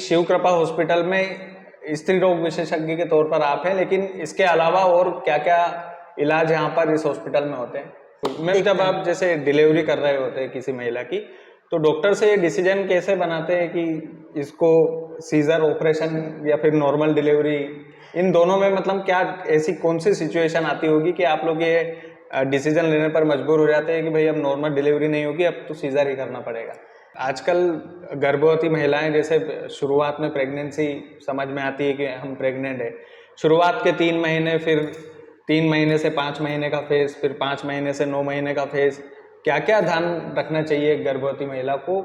शिव कृपा हॉस्पिटल में स्त्री रोग विशेषज्ञ के तौर पर आप हैं, लेकिन इसके अलावा और क्या क्या इलाज यहाँ पर इस हॉस्पिटल में होते हैं? मैम, जब आप जैसे डिलीवरी कर रहे होते हैं किसी महिला की, तो डॉक्टर से ये डिसीजन कैसे बनाते हैं कि इसको सीजर ऑपरेशन या फिर नॉर्मल डिलीवरी, इन दोनों में मतलब क्या ऐसी कौन सी सिचुएशन आती होगी कि आप लोग ये डिसीजन लेने पर मजबूर हो जाते हैं कि भाई अब नॉर्मल डिलीवरी नहीं होगी, अब तो सीजर ही करना पड़ेगा? आजकल गर्भवती महिलाएं जैसे शुरुआत में प्रेगनेंसी समझ में आती है कि हम प्रेग्नेंट है, शुरुआत के 3 महीने, फिर 3 महीने से 5 महीने का फेज, फिर 5 महीने से 9 महीने का फेज, क्या क्या ध्यान रखना चाहिए गर्भवती महिला को?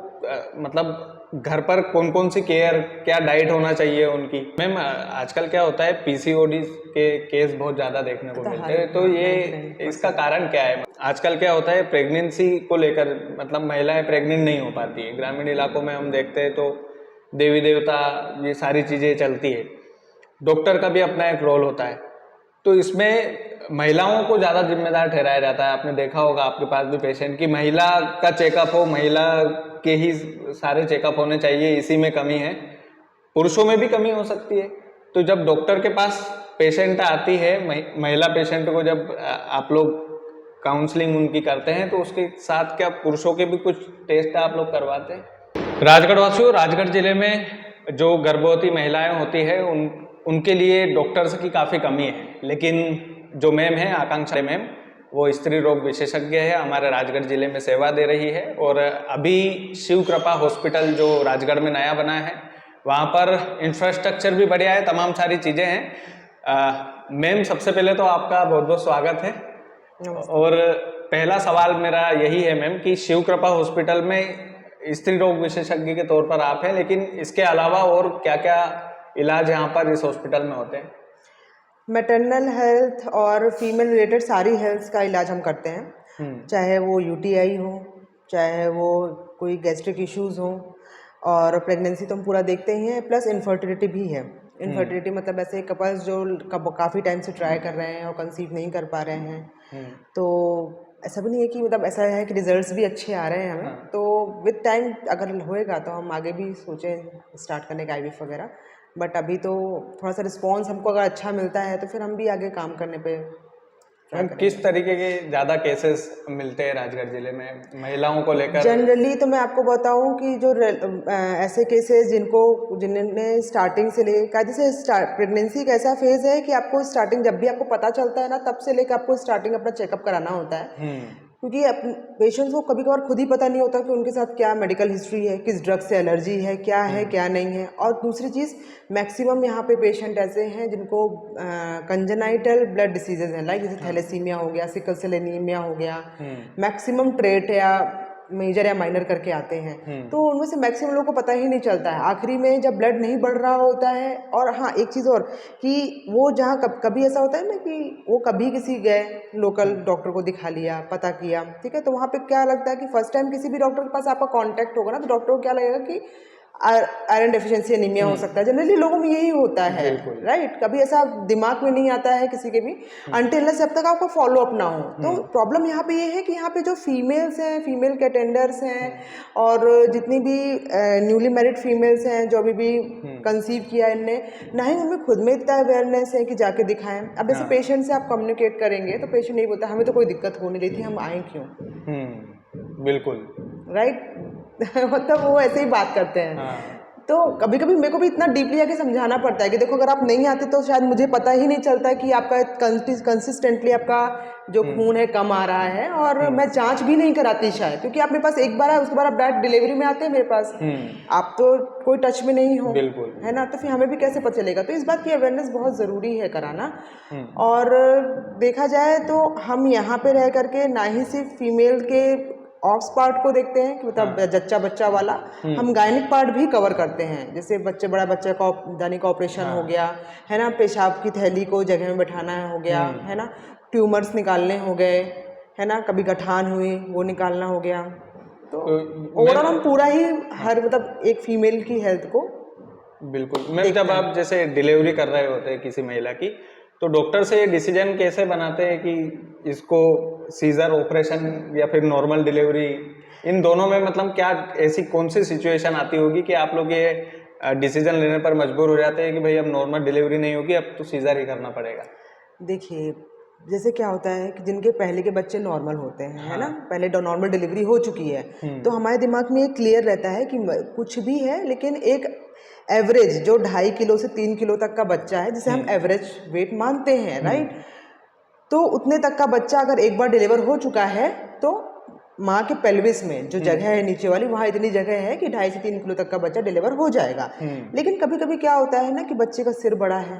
मतलब घर पर कौन कौन सी केयर, क्या डाइट होना चाहिए उनकी? मैम, आजकल क्या होता है, पीसीओडी के केस बहुत ज़्यादा देखने को मिलते हैं, तो ये इसका कारण क्या है? आजकल क्या होता है, प्रेगनेंसी को लेकर मतलब महिलाएं प्रेग्नेंट नहीं हो पाती है। ग्रामीण इलाकों में हम देखते हैं तो देवी देवता ये सारी चीज़ें चलती है, डॉक्टर का भी अपना एक रोल होता है, तो इसमें महिलाओं को ज़्यादा जिम्मेदार ठहराया जाता है। आपने देखा होगा आपके पास भी पेशेंट की महिला का चेकअप हो, महिला के ही सारे चेकअप होने चाहिए, इसी में कमी है। पुरुषों में भी कमी हो सकती है। तो जब डॉक्टर के पास पेशेंट आती है, महिला पेशेंट को जब आप लोग काउंसलिंग उनकी करते हैं, तो उसके साथ क्या पुरुषों के भी कुछ टेस्ट आप लोग करवाते हैं? राजगढ़ वासियों, राजगढ़ जिले में जो गर्भवती महिलाएं होती है उनके लिए डॉक्टर्स की काफ़ी कमी है, लेकिन जो मैम है, आकांक्षा मैम, वो स्त्री रोग विशेषज्ञ है, हमारे राजगढ़ जिले में सेवा दे रही है। और अभी शिव कृपा हॉस्पिटल जो राजगढ़ में नया बना है, वहाँ पर इंफ्रास्ट्रक्चर भी बढ़िया है, तमाम सारी चीज़ें हैं। मैम, सबसे पहले तो आपका बहुत बहुत स्वागत है। और पहला सवाल मेरा यही है मैम कि शिव कृपा हॉस्पिटल में स्त्री रोग विशेषज्ञ के तौर पर आप हैं, लेकिन इसके अलावा और क्या क्या इलाज यहाँ पर इस हॉस्पिटल में होते हैं? मैटरनल हेल्थ और फीमेल रिलेटेड सारी हेल्थ का इलाज हम करते हैं, चाहे वो यूटीआई हो, चाहे वो कोई गैस्ट्रिक इश्यूज़ हो, और प्रेगनेंसी तो हम पूरा देखते ही हैं, प्लस इनफर्टिलिटी भी है। इनफर्टिलिटी मतलब ऐसे कपल्स जो काफ़ी टाइम से ट्राई कर रहे हैं और कंसीव नहीं कर पा रहे हैं, तो ऐसा भी नहीं है कि मतलब ऐसा है कि रिजल्ट्स भी अच्छे आ रहे हैं हमें, तो विद टाइम अगर होएगा तो हम आगे भी सोचें स्टार्ट करने का आईवीएफ वगैरह। बट अभी तो थोड़ा सा रिस्पॉन्स हमको अगर अच्छा मिलता है तो फिर हम भी आगे काम करने पे मैम, किस तरीके के ज़्यादा केसेस मिलते हैं राजगढ़ जिले में महिलाओं को लेकर? जनरली तो मैं आपको बताऊं कि जो ऐसे केसेस जिन्होंने स्टार्टिंग से लेकर, जैसे प्रेगनेंसी एक ऐसा फेज है कि आपको स्टार्टिंग जब भी आपको पता चलता है ना, तब से लेकर आपको स्टार्टिंग अपना चेकअप कराना होता है, क्योंकि पेशेंट्स को कभी कभार खुद ही पता नहीं होता कि उनके साथ क्या मेडिकल हिस्ट्री है, किस ड्रग से एलर्जी है, क्या है क्या नहीं है। और दूसरी चीज़, मैक्सिमम यहाँ पे पेशेंट ऐसे हैं जिनको कंजेनाइटल ब्लड डिसीजेज हैं, लाइक जैसे थैलेसीमिया हो गया, सिकल सेल एनीमिया हो गया, मैक्सिमम ट्रेट या मेजर या माइनर करके आते हैं, तो उनमें से मैक्सिमम लोगों को पता ही नहीं चलता है आखिरी में जब ब्लड नहीं बढ़ रहा होता है। और हाँ, एक चीज़ और कि वो जहाँ कभी ऐसा होता है ना कि वो कभी किसी गए लोकल डॉक्टर को दिखा लिया, पता किया, ठीक है, तो वहाँ पे क्या लगता है कि फर्स्ट टाइम किसी भी डॉक्टर के पास आपका कांटेक्ट होगा ना, तो डॉक्टर को क्या लगेगा कि आयरन डेफिशिएंसी एनीमिया हो सकता है। जनरली लोगों में यही होता है, राइट? कभी ऐसा दिमाग में नहीं आता है किसी के भी, अनटिल जब तक आपका फॉलो अप ना हो। तो प्रॉब्लम यहाँ पे ये है कि यहाँ पे जो फीमेल्स हैं, फीमेल के अटेंडर्स हैं, और जितनी भी न्यूली मैरिड फीमेल्स हैं जो अभी भी कंसीव किया इनने, ना ही उनमें खुद में इतना अवेयरनेस है कि जाके दिखाएं। अब ऐसे पेशेंट से आप कम्युनिकेट करेंगे तो पेशेंट नहीं बोलता हमें तो कोई दिक्कत हो नहीं रही थी, हम आए क्यों? बिल्कुल, राइट। मतलब वो ऐसे ही बात करते हैं। तो कभी कभी मेरे को भी इतना डीपली आके समझाना पड़ता है कि देखो, अगर आप नहीं आते तो शायद मुझे पता ही नहीं चलता कि आपका कंसिस्टेंटली आपका जो खून है कम आ रहा है, और मैं जांच भी नहीं कराती शायद, क्योंकि आप मेरे पास एक बार है, उसके बाद आप डायरेक्ट डिलीवरी में आते हैं मेरे पास, आप तो कोई टच में नहीं हो, है ना, तो फिर हमें भी कैसे पता चलेगा? तो इस बात की अवेयरनेस बहुत ज़रूरी है कराना। और देखा जाए तो हम यहाँ पे रह करके ना ही सिर्फ फीमेल के ऑक्स पार्ट को देखते हैं कि मतलब जच्चा बच्चा वाला, हम गायनिक पार्ट भी कवर करते हैं, जैसे बड़ा बच्चा का दानी का ऑपरेशन हो गया, है ना, पेशाब की थैली को जगह में बैठाना हो गया, है ना, ट्यूमर्स निकालने हो गए, है ना, कभी गठान हुई वो निकालना हो गया। तो ओवरऑल हम पूरा ही हर मतलब एक फीमेल की हेल्थ को बिल्कुल। मैम, जब आप जैसे डिलीवरी कर रहे होते हैं किसी महिला की, तो डॉक्टर से ये डिसीजन कैसे बनाते हैं कि इसको सीजर ऑपरेशन या फिर नॉर्मल डिलीवरी, इन दोनों में मतलब क्या ऐसी कौन सी सिचुएशन आती होगी कि आप लोग ये डिसीजन लेने पर मजबूर हो जाते हैं कि भाई अब नॉर्मल डिलीवरी नहीं होगी, अब तो सीजर ही करना पड़ेगा। देखिए, जैसे क्या होता है कि जिनके पहले के बच्चे नॉर्मल होते हैं, है ना, पहले नॉर्मल डिलीवरी हो चुकी है, तो हमारे दिमाग में ये क्लियर रहता है कि कुछ भी है, लेकिन एक एवरेज जो 2.5 किलो से 3 किलो तक का बच्चा है, जिसे हम एवरेज वेट मानते हैं, राइट, तो उतने तक का बच्चा अगर एक बार डिलीवर हो चुका है तो माँ के पेल्विस में जो जगह है नीचे वाली, वहाँ इतनी जगह है कि 2.5 से 3 किलो तक का बच्चा डिलीवर हो जाएगा। लेकिन कभी कभी क्या होता है ना कि बच्चे का सिर बड़ा है।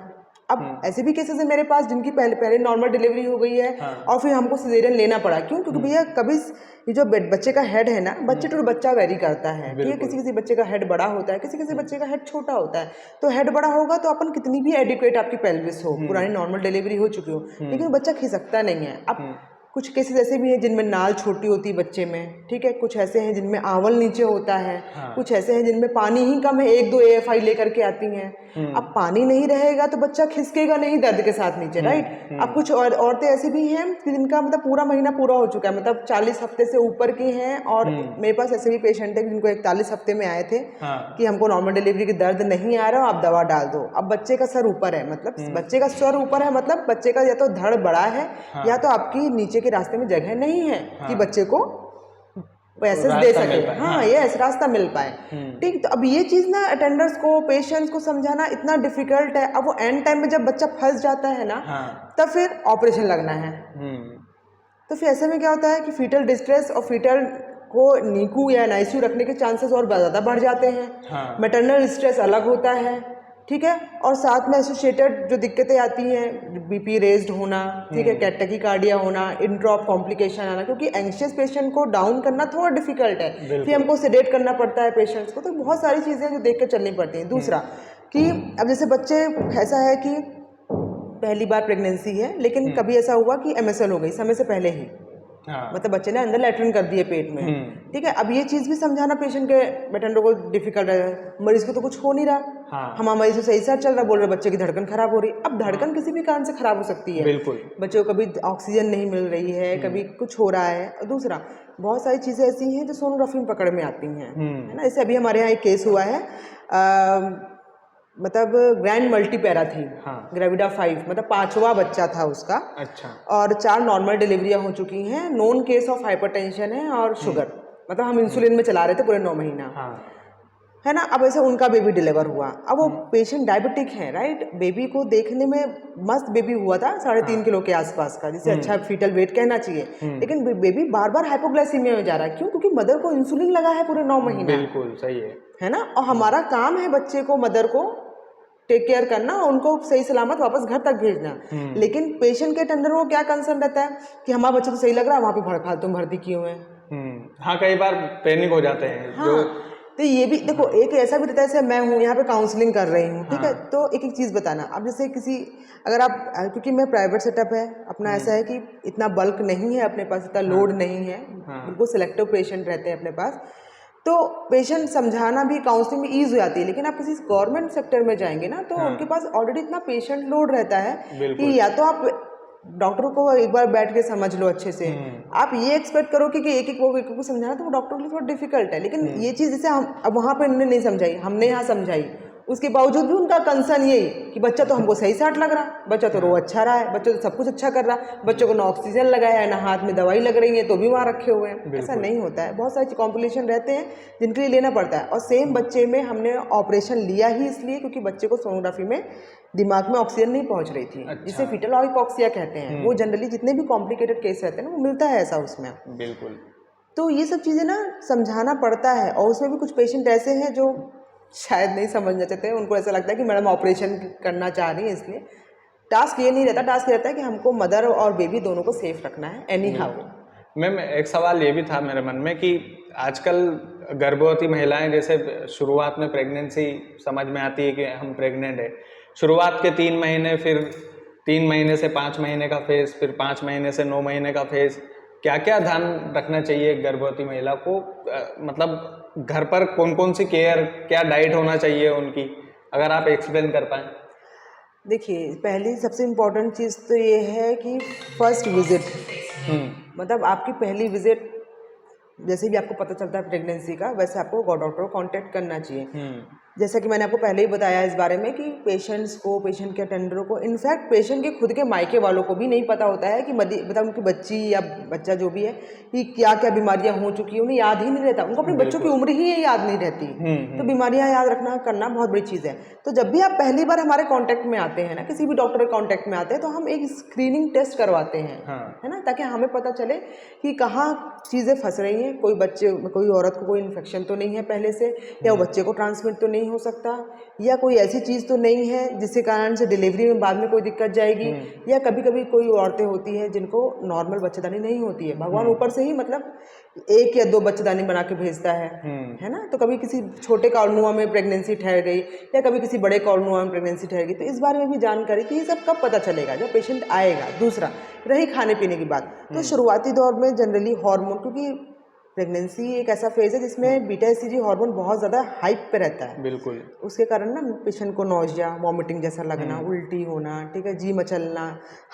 अब ऐसे भी केसेस है मेरे पास जिनकी पहले नॉर्मल डिलीवरी हो गई है और फिर हमको सिजेरियन लेना पड़ा। क्यों? क्योंकि भैया कभी ये जो बच्चे का हेड है ना, बच्चे टू बच्चा वेरी करता है, ठीक है, किसी किसी बच्चे का हेड बड़ा होता है, किसी किसी बच्चे का हेड छोटा होता है। तो हेड बड़ा होगा तो अपन कितनी भी एडिक्वेट आपकी पेल्विस हो, पुरानी नॉर्मल डिलीवरी हो चुकी हो, लेकिन बच्चा खिसकता नहीं है। अब कुछ केसेस ऐसे भी हैं जिनमें नाल छोटी होती है बच्चे में, ठीक है, कुछ ऐसे हैं जिनमें आवल नीचे होता है, कुछ ऐसे हैं जिनमें पानी ही कम है, 1-2 AFI लेकर के आती हैं। अब पानी नहीं रहेगा तो बच्चा खिसकेगा नहीं दर्द के साथ नीचे, राइट। अब कुछ औरतें ऐसी भी हैं जिनका मतलब पूरा महीना पूरा हो चुका है, मतलब 40 हफ्ते से ऊपर की हैं, और मेरे पास ऐसे भी पेशेंट है जिनको 41 हफ्ते में आए थे कि हमको नॉर्मल डिलीवरी की दर्द नहीं आ रहा, आप दवा डाल दो। अब बच्चे का सर ऊपर है, मतलब बच्चे का सर ऊपर है, मतलब बच्चे का या तो धड़ बड़ा है या तो आपकी नीचे के रास्ते में जगह नहीं है कि बच्चे को पैसेज दे सके, हाँ ये रास्ता मिल पाए, ठीक। तो अब ये चीज़ ना अटेंडर्स को, पेशेंट्स को समझाना इतना डिफिकल्ट है। अब वो एंड टाइम में जब बच्चा फंस जाता है ना, तब फिर ऑपरेशन लगना है। तो फिर ऐसे में क्या होता है कि फीटल डिस्ट्रेस और फीटल को नीकू या NICU रखने के चांसेस और ज़्यादा बढ़ जाते हैं। मैटरनल स्ट्रेस अलग होता है, ठीक है, और साथ में एसोसिएटेड जो दिक्कतें आती हैं, BP रेज्ड होना, ठीक है, टैकीकार्डिया होना, इंट्रॉप कॉम्प्लिकेशन आना, क्योंकि एंग्शियस पेशेंट को डाउन करना थोड़ा डिफिकल्ट है, फिर हमको सेडेट करना पड़ता है पेशेंट्स को। तो बहुत सारी चीज़ें जो देख कर चलनी पड़ती हैं। दूसरा कि अब जैसे बच्चे, ऐसा है कि पहली बार प्रेगनेंसी है लेकिन कभी ऐसा हुआ कि MSL हो गई समय से पहले ही, मतलब बच्चे ने अंदर लैट्रिन कर दिए पेट में, ठीक है। अब ये चीज़ भी समझाना पेशेंट के अटेंडर को डिफिकल्ट है। मरीज को तो कुछ हो नहीं रहा, हमारा मरीज तो सही साथ चल रहा, बोल रहे बच्चे की धड़कन खराब हो रही। अब धड़कन किसी भी कारण से खराब हो सकती है, बिल्कुल, बच्चे को कभी ऑक्सीजन नहीं मिल रही है, कभी कुछ हो रहा है। और दूसरा बहुत सारी चीज़ें ऐसी हैं जो सोनोग्राफी में पकड़ में आती हैं, है ना। जैसे अभी हमारे यहाँ एक केस हुआ है, मतलब ग्रैंड मल्टीपैरा थी, ग्रेविडा 5, मतलब 5वां बच्चा था उसका। अच्छा। और 4 नॉर्मल डिलीवरियां हो चुकी हैं, नोन केस ऑफ हाइपरटेंशन है और शुगर, मतलब हम इंसुलिन में चला रहे थे पूरे 9 महीना, है ना। अब ऐसे उनका बेबी डिलीवर हुआ। अब वो पेशेंट डायबिटिक है, राइट, बेबी को देखने में मस्त बेबी हुआ था, 3.5 किलो के आसपास का, जिसे अच्छा फीटल वेट कहना चाहिए, लेकिन बेबी बार बार हाइपोग्लाइसीमिया में जा रहा है। क्यों? क्योंकि मदर को इंसुलिन लगा है पूरे 9 महीना। बिल्कुल सही है ना। और हमारा काम है बच्चे को, मदर को टेक केयर करना, उनको सही सलामत वापस घर तक भेजना। लेकिन पेशेंट के अटेंडर को क्या कंसर्न रहता है कि हमारा बच्चा तो सही लग रहा है, वहाँ पे फालतू भर्ती किए हुए हैं। हाँ, कई बार पैनिक हो जाते हैं। हाँ, तो ये भी देखो, एक ऐसा भी रहता है, जैसे मैं हूँ यहाँ पे काउंसलिंग कर रही हूँ, ठीक है, तो एक एक चीज़ बताना। अब जैसे किसी, अगर आप, क्योंकि मैं प्राइवेट सेटअप है अपना, ऐसा है कि इतना बल्क नहीं है अपने पास, इतना लोड नहीं है, बिल्कुल सिलेक्टिव पेशेंट रहते हैं अपने पास, तो पेशेंट समझाना भी, काउंसलिंग भी ईज हो जाती है। लेकिन आप किसी गवर्नमेंट सेक्टर में जाएंगे ना, तो उनके पास ऑलरेडी इतना पेशेंट लोड रहता है कि या तो आप डॉक्टर को एक बार बैठ के समझ लो अच्छे से, आप ये एक्सपेक्ट करो कि एक एक को समझाना तो वो डॉक्टर के लिए थोड़ा डिफिकल्ट है। लेकिन ये चीज़ जैसे हम अब वहाँ पे उन्होंने नहीं समझाई, हमने यहाँ समझाई, उसके बावजूद भी उनका कंसर्न यही कि बच्चा तो हमको सही साट लग रहा, बच्चा तो रो अच्छा रहा है, बच्चा तो सब कुछ अच्छा कर रहा, बच्चों को ना ऑक्सीजन लगाया है, ना हाथ में दवाई लग रही है, तो भी वहाँ रखे हुए हैं। ऐसा नहीं होता है, बहुत सारे कॉम्प्लिकेशन रहते हैं जिनके लिए लेना पड़ता है। और सेम बच्चे में हमने ऑपरेशन लिया ही इसलिए क्योंकि बच्चे को सोनोग्राफी में दिमाग में ऑक्सीजन नहीं पहुंच रही थी, जिसे फीटल हाइपोक्सिया कहते हैं। वो जनरली जितने भी कॉम्प्लिकेटेड केस रहते हैं ना, वो मिलता है ऐसा उसमें। बिल्कुल। तो ये सब चीज़ें ना समझाना पड़ता है। और उसमें भी कुछ पेशेंट ऐसे हैं जो शायद नहीं समझना चाहते हैं, उनको ऐसा लगता है कि मैडम ऑपरेशन करना चाह रही है, इसलिए टास्क ये नहीं रहता। टास्क ये रहता है कि हमको मदर और बेबी दोनों को सेफ रखना है एनी हाउ। मैम, एक सवाल ये भी था मेरे मन में कि आजकल गर्भवती महिलाएं, जैसे शुरुआत में प्रेगनेंसी समझ में आती है कि हम प्रेग्नेंट है, शुरुआत के 3 महीने, फिर 3 महीने से 5 महीने का फेज, फिर 5 महीने से 9 महीने का फेज, क्या क्या ध्यान रखना चाहिए गर्भवती महिला को? मतलब घर पर कौन कौन सी केयर, क्या डाइट होना चाहिए उनकी, अगर आप एक्सप्लेन कर पाएँ। देखिए, पहली सबसे इम्पोर्टेंट चीज़ तो ये है कि फर्स्ट विजिट, मतलब आपकी पहली विजिट, जैसे भी आपको पता चलता है प्रेगनेंसी का, वैसे आपको डॉक्टर को कांटेक्ट करना चाहिए। जैसा कि मैंने आपको पहले ही बताया इस बारे में कि पेशेंट्स को, पेशेंट के अटेंडरों को, इनफैक्ट पेशेंट के खुद के मायके वालों को भी नहीं पता होता है कि मतलब उनकी बच्ची या बच्चा जो भी है कि क्या क्या बीमारियां हो चुकी है, उन्हें याद ही नहीं रहता, उनको अपने बच्चों की उम्र ही याद नहीं रहती। तो बीमारियां याद रखना करना बहुत बड़ी चीज़ है। तो जब भी आप पहली बार हमारे कांटेक्ट में आते हैं ना, किसी भी डॉक्टर के कांटेक्ट में आते हैं, तो हम एक स्क्रीनिंग टेस्ट करवाते हैं, है ना, ताकि हमें पता चले कि कहाँ चीज़ें फंस रही हैं। कोई औरत को कोई इन्फेक्शन तो नहीं है पहले से, या वो बच्चे को ट्रांसमिट तो नहीं हो सकता, या कोई ऐसी चीज़ तो नहीं है जिसके कारण से डिलीवरी में बाद में कोई दिक्कत जाएगी, या कभी कभी कोई औरतें होती हैं जिनको नॉर्मल बच्चेदानी नहीं होती है, भगवान ऊपर से ही मतलब 1 या 2 बच्चेदानी बना के भेजता है ना। तो कभी किसी छोटे कॉर्नुआ में प्रेगनेंसी ठहर गई, या कभी किसी बड़े कॉर्नुआ में प्रेगनेंसी ठहर गई, तो इस बारे में भी जानकारी कि ये सब कब पता चलेगा, जब पेशेंट आएगा। दूसरा रही खाने पीने की बात, तो शुरुआती दौर में जनरली हार्मोन, क्योंकि प्रेगनेंसी एक ऐसा फेज है जिसमें बीटा एसीजी हार्मोन बहुत ज़्यादा हाइप पे रहता है, बिल्कुल। उसके कारण ना पेशेंट को नौजिया, वॉमिटिंग जैसा लगना, उल्टी होना, ठीक है, जी मचलना,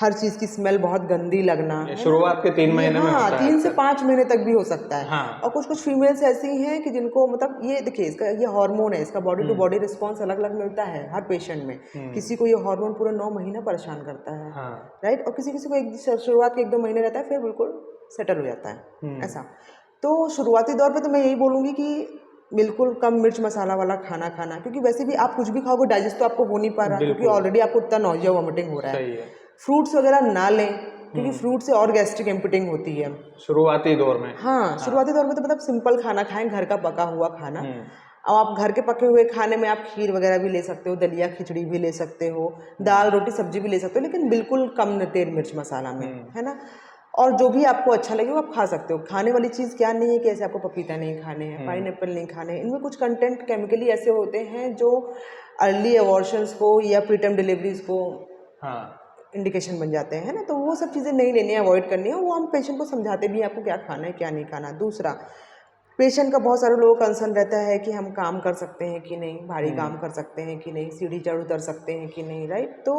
हर चीज़ की स्मेल बहुत गंदी लगना, शुरुआत के 3 महीने में होता है। 3 से 5 महीने तक भी हो सकता है। हाँ। और कुछ फीमेल्स ऐसी हैं कि जिनको मतलब ये देखिए, इसका ये हार्मोन है, इसका बॉडी टू बॉडी रिस्पॉन्स अलग अलग मिलता है हर पेशेंट में। किसी को ये हार्मोन पूरा 9 महीना परेशान करता है, राइट, और किसी किसी को एक शुरुआत के 1-2 महीने रहता है, फिर बिल्कुल सेटल हो जाता है ऐसा। तो शुरुआती दौर पे तो मैं यही बोलूँगी कि बिल्कुल कम मिर्च मसाला वाला खाना खाना, क्योंकि वैसे भी आप कुछ भी खाओगे डाइजेस्ट तो आपको हो नहीं पा रहा, क्योंकि ऑलरेडी आपको इतना नौजिया वॉमिटिंग हो रहा है। फ्रूट्स वगैरह ना लें, क्योंकि फ्रूट से और गैस्ट्रिक एम्पिटिंग होती है शुरुआती दौर में। हाँ, शुरुआती दौर में तो मतलब सिंपल खाना खाएं, घर का पका हुआ खाना। अब आप घर के पके हुए खाने में आप खीर वगैरह भी ले सकते हो, दलिया खिचड़ी भी ले सकते हो, दाल रोटी सब्जी भी ले सकते हो, लेकिन बिल्कुल कम तेल मिर्च मसाला में, है ना। और जो भी आपको अच्छा लगे वो आप खा सकते हो। खाने वाली चीज़ क्या नहीं है कि ऐसे आपको पपीता नहीं खाने हैं, पाइनएप्पल नहीं खाने हैं, इनमें कुछ कंटेंट केमिकली ऐसे होते हैं जो अर्ली अबॉर्शंस को या प्रीटर्म डिलीवरीज को इंडिकेशन बन जाते हैं, है ना। तो वो सब चीज़ें नहीं लेनी है, अवॉइड करनी है। वो हम पेशेंट को समझाते भी हैं आपको क्या खाना है क्या नहीं खाना। दूसरा, पेशेंट का बहुत सारे लोगों का कंसर्न रहता है कि हम काम कर सकते हैं कि नहीं, भारी काम कर सकते हैं कि नहीं, सीढ़ी चढ़ उतर सकते हैं कि नहीं, राइट। तो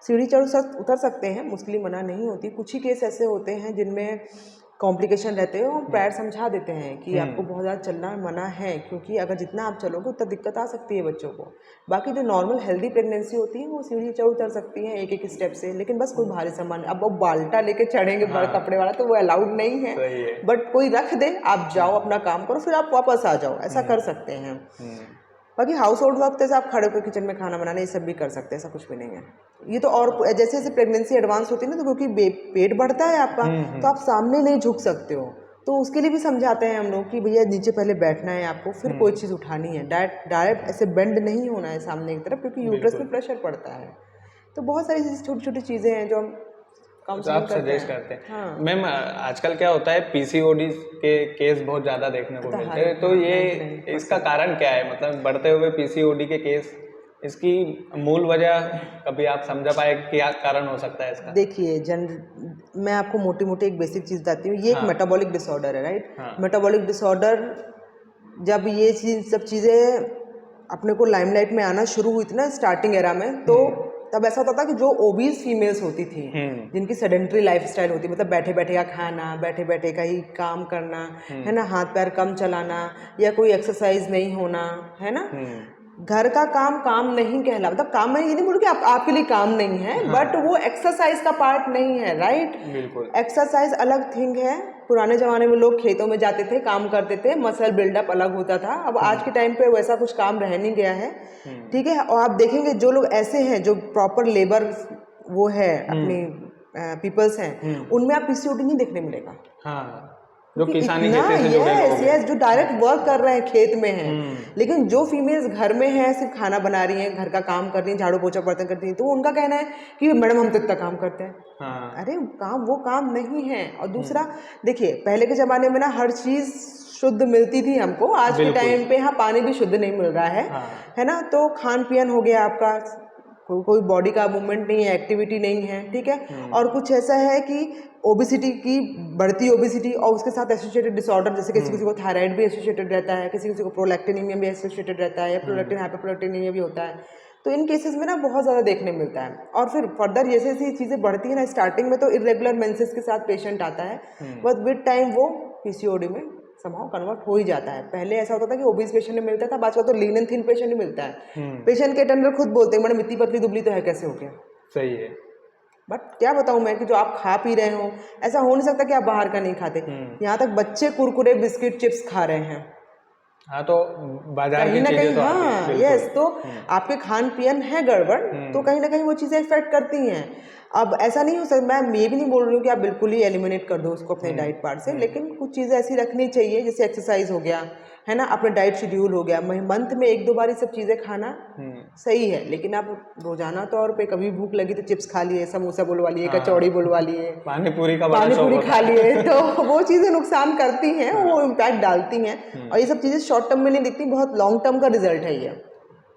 सीढ़ी चढ़ उतर सकते हैं, मुश्किल मना नहीं होती। कुछ ही केस ऐसे होते हैं जिनमें कॉम्प्लिकेशन रहते हैं, हम प्रायर समझा देते हैं कि आपको बहुत ज़्यादा चलना मना है, क्योंकि अगर जितना आप चलोगे उतना दिक्कत आ सकती है बच्चों को। बाकी जो नॉर्मल हेल्दी प्रेगनेंसी होती है वो सीढ़ी चढ़ उतर सकती है एक एक स्टेप से, लेकिन बस कोई भारी सामान, अब वो बाल्टा लेके चढ़ेंगे बड़े कपड़े वाला, तो वो अलाउड नहीं है। बट कोई रख दे, आप जाओ अपना काम करो, फिर आप वापस आ जाओ, ऐसा कर सकते हैं। बाकी हाउस होल्ड वर्क जैसे आप खड़े होकर किचन में खाना बनाना, ये सब भी कर सकते हैं, ऐसा कुछ भी नहीं है। ये तो और जैसे जैसे प्रेगनेंसी एडवांस होती है ना, तो क्योंकि पेट बढ़ता है आपका, तो आप सामने नहीं झुक सकते हो, तो उसके लिए भी समझाते हैं हम लोग कि भैया नीचे पहले बैठना है आपको, फिर कोई चीज़ उठानी है, डायरेक्ट ऐसे बेंड नहीं होना है सामने की तरफ, क्योंकि यूट्रस में प्रेशर पड़ता है। तो बहुत सारी छोटी छोटी चीज़ें हैं जो हम तो आप सजेस्ट करते हैं। मैम आजकल क्या होता है, पीसीओडी के केस बहुत ज़्यादा देखने को मिलते हैं, तो ये इसका कारण क्या है, मतलब बढ़ते हुए पीसीओडी के केस, इसकी मूल वजह कभी आप समझा पाए क्या कारण हो सकता है इसका? देखिए, मैं आपको मोटी मोटी एक बेसिक चीज़ बताती हूँ। ये एक मेटाबॉलिक डिसऑर्डर है, राइट। मेटाबॉलिक डिसऑर्डर, जब ये सब चीज़ें अपने को लाइमलाइट में आना शुरू हुई थी ना स्टार्टिंग एरा में, तो तब ऐसा होता था कि जो ओबीज फीमेल्स होती थी, जिनकी सेडेंटरी लाइफस्टाइल होती, मतलब बैठे बैठे का खाना, बैठे बैठे का ही काम करना, है ना, हाथ पैर कम चलाना, या कोई एक्सरसाइज नहीं होना, है ना, घर का काम नहीं कहला, मतलब काम में ये नहीं बोलूँ कि आपके लिए काम नहीं है, बट वो एक्सरसाइज का पार्ट नहीं है, राइट। बिल्कुल। एक्सरसाइज अलग थिंग है। पुराने जमाने में लोग खेतों में जाते थे, काम करते थे, मसल बिल्डअप अलग होता था। अब आज के टाइम पे वैसा कुछ काम रह नहीं गया है, ठीक है। और आप देखेंगे जो लोग ऐसे हैं जो प्रॉपर लेबर वो है अपनी पीपल्स हैं, उनमें आप पीसीओडी नहीं देखने मिलेगा। हाँ, जो किसानी खेती से जुड़े लोग हैं, जो डायरेक्ट वर्क कर रहे हैं, खेत में हैं। लेकिन जो फीमेल्स घर में हैं, सिर्फ खाना बना रही हैं, घर का काम कर रही हैं, झाड़ू पोछा बर्तन करती हैं, तो उनका कहना है कि मैडम हम तो इतना काम करते हैं। अरे वो काम नहीं है। और दूसरा देखिए, पहले के ज़माने में ना हर चीज़ शुद्ध मिलती थी हमको, आज के टाइम पे हाँ पानी भी शुद्ध नहीं मिल रहा है ना। तो खान पियन हो गया आपका, कोई बॉडी का मूवमेंट नहीं है, एक्टिविटी नहीं है, ठीक है। और कुछ ऐसा है कि ओबिसिटी की बढ़ती ओबिसिटी और उसके साथ एसोसिएटेड डिसऑर्डर, जैसे किसी किसी को थायराइड भी एसोसिएटेड रहता है, किसी किसी को प्रोलैक्टिनीमिया भी एसोसिएटेड रहता है, या प्रोलैक्टिन हाइपरप्रोलैक्टिनीमिया भी होता है। तो इन केसेस में ना बहुत ज़्यादा देखने मिलता है। और फिर फर्दर जैसे जैसे चीज़ें बढ़ती है ना, स्टार्टिंग में तो इरेगुलर मेंसेस के साथ पेशेंट आता है, बट विद टाइम वो पीसीओडी में समहाउ कन्वर्ट हो ही जाता है। पहले ऐसा होता था कि ओबीज पेशेंट नहीं मिलता था, आजकल तो लीन एंड थिन पेशेंट ही मिलता है। पेशेंट के अटेंडर खुद बोलते हैं मैडम इतनी पतली दुबली तो है कैसे हो गया। सही है। बट क्या बताऊं मैं कि जो आप खा पी रहे हो, ऐसा हो नहीं सकता कि आप बाहर का नहीं खाते। यहाँ तक बच्चे कुरकुरे बिस्किट चिप्स खा रहे हैं, हाँ तो बाजार कहीं की ना चीजें कहीं, तो आती हैं, हाँ बिल्कुल। यस, तो आपके खान पियन है गड़बड़, तो कहीं ना कहीं वो चीज़ें इफेक्ट करती हैं। अब ऐसा नहीं हो सकता, मैं ये भी नहीं बोल रही हूँ कि आप बिल्कुल ही एलिमिनेट कर दो उसको अपने डाइट पार्ट से, लेकिन कुछ चीज़ें ऐसी रखनी चाहिए, जैसे एक्सरसाइज हो गया, है ना, अपने डाइट शेड्यूल हो गया, मंथ में 1-2 बार ये सब चीज़ें खाना सही है। लेकिन आप रोजाना तौर पे कभी भूख लगी तो चिप्स खा लिए, समोसा बुलवा लिए, कचौड़ी बुलवा लिए, पानी पूरी का बड़ा पानी शौक पूरी होता खा है। लिए, तो वो चीज़ें नुकसान करती हैं, वो इम्पैक्ट डालती हैं। और ये सब चीज़ें शॉर्ट टर्म में नहीं दिखती, बहुत लॉन्ग टर्म का रिजल्ट है ये।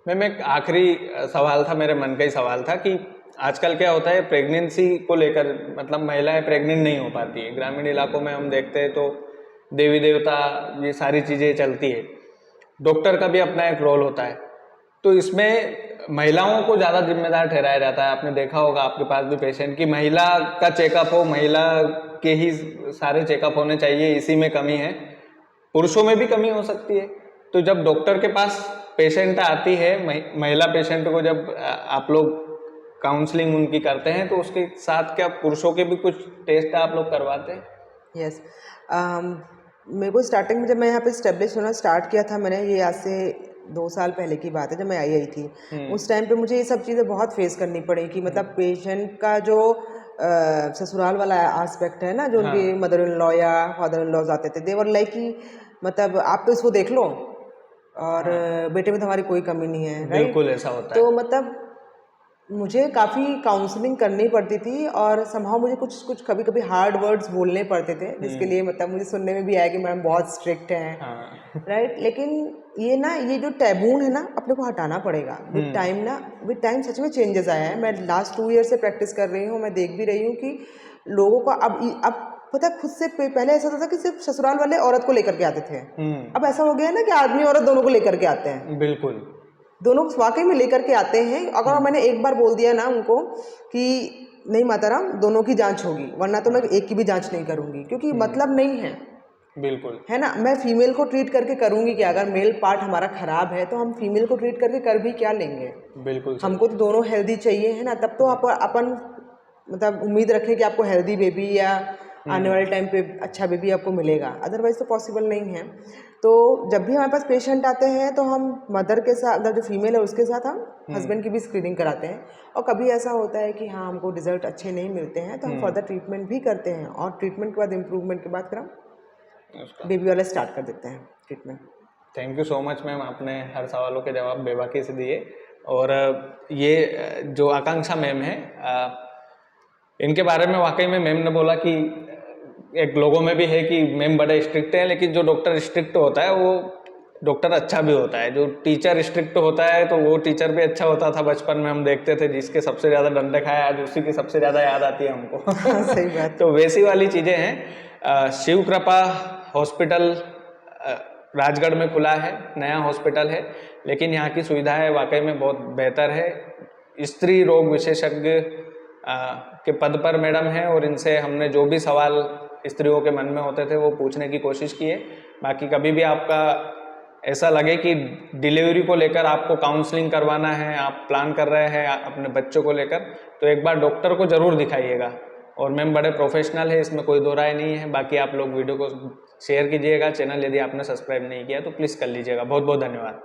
मैम एक आखिरी सवाल था, मेरे मन का ही सवाल था कि आजकल क्या होता है प्रेगनेंसी को लेकर, मतलब महिलाएं प्रेग्नेंट नहीं हो पाती है। ग्रामीण इलाकों में हम देखते हैं तो देवी देवता ये सारी चीज़ें चलती है, डॉक्टर का भी अपना एक रोल होता है, तो इसमें महिलाओं को ज़्यादा जिम्मेदार ठहराया जाता है। आपने देखा होगा आपके पास भी पेशेंट की महिला का चेकअप हो, महिला के ही सारे चेकअप होने चाहिए, इसी में कमी है। पुरुषों में भी कमी हो सकती है। तो जब डॉक्टर के पास पेशेंट आती है, महिला पेशेंट को जब आप लोग काउंसलिंग उनकी करते हैं, तो उसके साथ क्या पुरुषों के भी कुछ टेस्ट आप लोग करवाते हैं? यस, मेरे को स्टार्टिंग में जब मैं यहाँ पे स्टेब्लिश होना स्टार्ट किया था मैंने, ये आज से 2 साल पहले की बात है जब मैं आई थी। उस टाइम पे मुझे ये सब चीज़ें बहुत फेस करनी पड़ी कि मतलब पेशेंट का जो ससुराल वाला एस्पेक्ट है ना, जो उनके मदर इन लॉ या फादर इन लॉज आते थे, देवर लाइक कि मतलब आप तो इसको देख लो और बेटे में तो हमारी कोई कमी नहीं है, राइट। बिल्कुल ऐसा होता तो है। मतलब मुझे काफ़ी काउंसलिंग करनी पड़ती थी और समहाउ मुझे कुछ कभी कभी हार्ड वर्ड्स बोलने पड़ते थे, जिसके लिए मतलब मुझे सुनने में भी आया कि मैम बहुत स्ट्रिक्ट हैं, राइट। लेकिन ये ना, ये जो टैबून है ना, अपने को हटाना पड़ेगा विद टाइम ना। विद टाइम सच में चेंजेस आया है। मैं लास्ट 2 ईयर से प्रैक्टिस कर रही हूँ, मैं देख भी रही हूँ कि लोगों को अब पता है, खुद से पहले ऐसा होता था कि सिर्फ ससुराल वाले औरत को लेकर के आते थे, अब ऐसा हो गया है ना कि आदमी औरत दोनों को लेकर के आते हैं। बिल्कुल, दोनों वाकई में लेकर के आते हैं। अगर मैंने एक बार बोल दिया ना उनको कि नहीं माताराम दोनों की जांच होगी, वरना तो मैं एक की भी जांच नहीं करूंगी, क्योंकि मतलब नहीं है, बिल्कुल, है ना। मैं फीमेल को ट्रीट करके करूंगी कि अगर मेल पार्ट हमारा खराब है तो हम फीमेल को ट्रीट करके कर भी क्या लेंगे। बिल्कुल सही। हमको तो दोनों हेल्दी चाहिए, है ना। तब तो अपन मतलब उम्मीद रखें कि आपको हेल्दी बेबी या आने वाले टाइम पे अच्छा बेबी आपको मिलेगा, अदरवाइज तो पॉसिबल नहीं है। तो जब भी हमारे पास पेशेंट आते हैं तो हम मदर के साथ, जो फीमेल है उसके साथ हम हस्बैंड की भी स्क्रीनिंग कराते हैं। और कभी ऐसा होता है कि हाँ हमको रिजल्ट अच्छे नहीं मिलते हैं तो हम फर्दर ट्रीटमेंट भी करते हैं, और ट्रीटमेंट के बाद, इम्प्रूवमेंट के बाद फिर हम बेबी वाला स्टार्ट कर देते हैं treatment. Thank you so much ma'am, आपने हर सवालों के जवाब बेबाकी से दिए। और ये जो आकांक्षा मैम है, इनके बारे में वाकई में मैम ने बोला कि एक लोगों में भी है कि मैम बड़े स्ट्रिक्ट हैं, लेकिन जो डॉक्टर स्ट्रिक्ट होता है वो डॉक्टर अच्छा भी होता है। जो टीचर स्ट्रिक्ट होता है तो वो टीचर भी अच्छा होता था। बचपन में हम देखते थे जिसके सबसे ज़्यादा डंडे खाए आज उसी की सबसे ज़्यादा याद आती है हमको। सही बात। तो वैसी वाली चीज़ें हैं। शिव कृपा हॉस्पिटल राजगढ़ में खुला है, नया हॉस्पिटल है, लेकिन यहाँ की सुविधाएं वाकई में बहुत बेहतर है। स्त्री रोग विशेषज्ञ के पद पर मैडम है, और इनसे हमने जो भी सवाल स्त्रियों के मन में होते थे वो पूछने की कोशिश की है। बाकी कभी भी आपका ऐसा लगे कि डिलीवरी को लेकर आपको काउंसलिंग करवाना है, आप प्लान कर रहे हैं अपने बच्चों को लेकर, तो एक बार डॉक्टर को ज़रूर दिखाइएगा। और मैम बड़े प्रोफेशनल है, इसमें कोई दो राय नहीं है। बाकी आप लोग वीडियो को शेयर कीजिएगा, चैनल यदि आपने सब्सक्राइब नहीं किया तो प्लीज़ कर लीजिएगा। बहुत बहुत धन्यवाद।